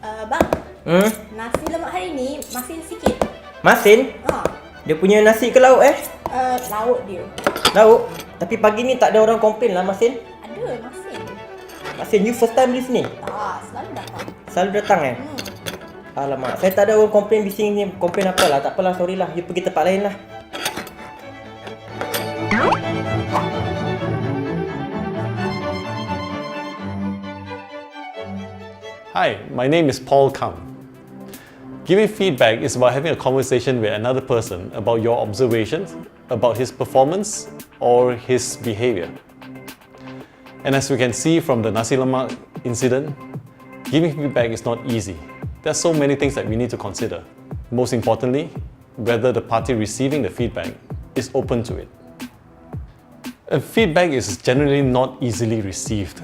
Bang, Hmm? nasi lemak hari ni masin sikit. Masin? Ha. Dia punya nasi ke lauk Lauk dia. Lauk? Tapi pagi ni tak ada orang komplain lah Masin. Ada masin. Masin, you first time di sini? Tak, selalu datang. Selalu datang Alamak, saya tak ada orang komplain di sini. Komplain apalah, tak apalah, sorry lah. You pergi tempat lain lah. Hi, my name is Paul Kam. Giving feedback is about having a conversation with another person about your observations, about his performance or his behavior. And as we can see from the nasi lemak incident, giving feedback is not easy. There are so many things that we need to consider. Most importantly, whether the party receiving the feedback is open to it. Feedback is generally not easily received.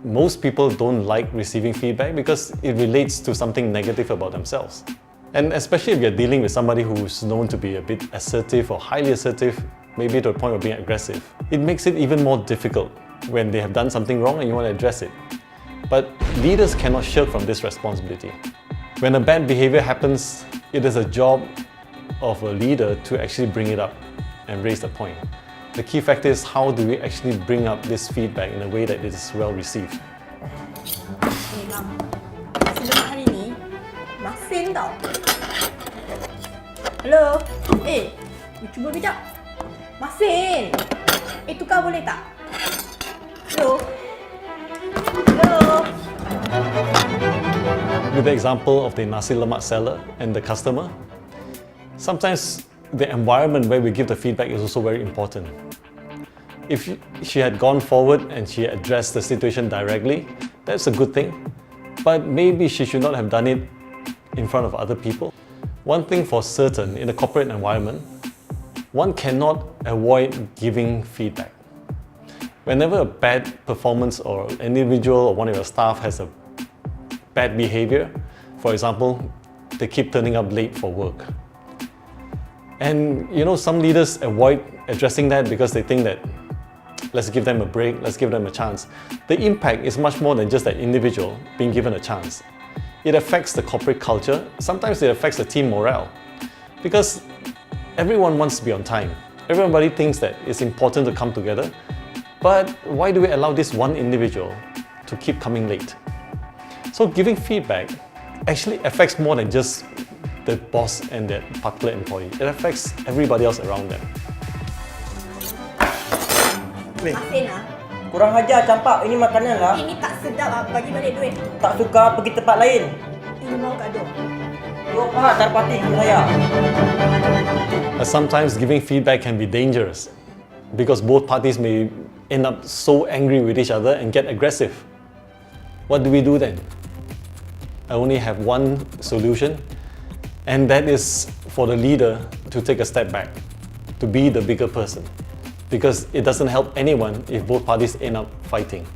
Most people don't like receiving feedback because it relates to something negative about themselves. And especially if you're dealing with somebody who's known to be a bit assertive or highly assertive, maybe to the point of being aggressive, it makes it even more difficult when they have done something wrong and you want to address it. But leaders cannot shirk from this responsibility. When a bad behavior happens, it is a job of a leader to actually bring it up and raise the point. The key factor is how do we actually bring up this feedback in a way that it is well received. Bang, nasi lemak hari ni masin tau. Hello? You cuba kejap. Masin. Tukar boleh tak? Hello? Hello? With the example of the nasi lemak seller and the customer, sometimes the environment where we give the feedback is also very important. If she had gone forward and she addressed the situation directly, that's a good thing. But maybe she should not have done it in front of other people. One thing for certain, in a corporate environment, one cannot avoid giving feedback. Whenever a bad performance or an individual or one of your staff has a bad behavior, for example, they keep turning up late for work. And some leaders avoid addressing that because they think that let's give them a break, let's give them a chance. The impact is much more than just that individual being given a chance. It affects the corporate culture, sometimes it affects the team morale. Because everyone wants to be on time. Everybody thinks that it's important to come together. But why do we allow this one individual to keep coming late? So giving feedback actually affects more than just the boss and that particular employee. It affects everybody else around them. Masin lah. Kurang ajar campak, ini makanan lah. Ini tak sedap lah, bagi balik duit. Tak suka, pergi tempat lain. Ini mau gaduh. Dua pahak terpati sama saya. Sometimes giving feedback can be dangerous because both parties may end up so angry with each other and get aggressive. What do we do then? I only have one solution, and that is for the leader to take a step back, to be the bigger person. Because it doesn't help anyone if both parties end up fighting.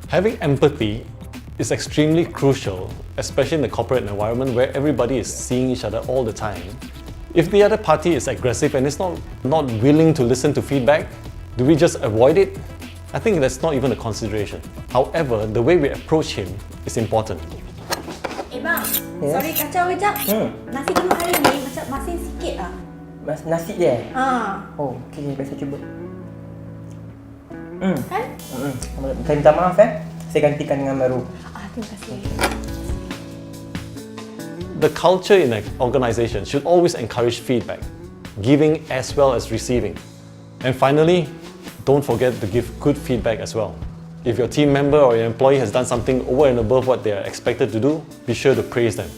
Having empathy is extremely crucial, especially in the corporate environment where everybody is seeing each other all the time. If the other party is aggressive and is not willing to listen to feedback, do we just avoid it? I think that's not even a consideration. However, the way we approach him is important. Bang, Yes? sorry kacau kejap. Nasi lemak hari ni macam masin sikit lah. Nasi dia? Ha. Okay, biasa cuba. Kan? Saya minta maaf saya gantikan dengan baru. Terima kasih. The culture in an organization should always encourage feedback, giving as well as receiving. And finally, don't forget to give good feedback as well. If your team member or your employee has done something over and above what they are expected to do, be sure to praise them.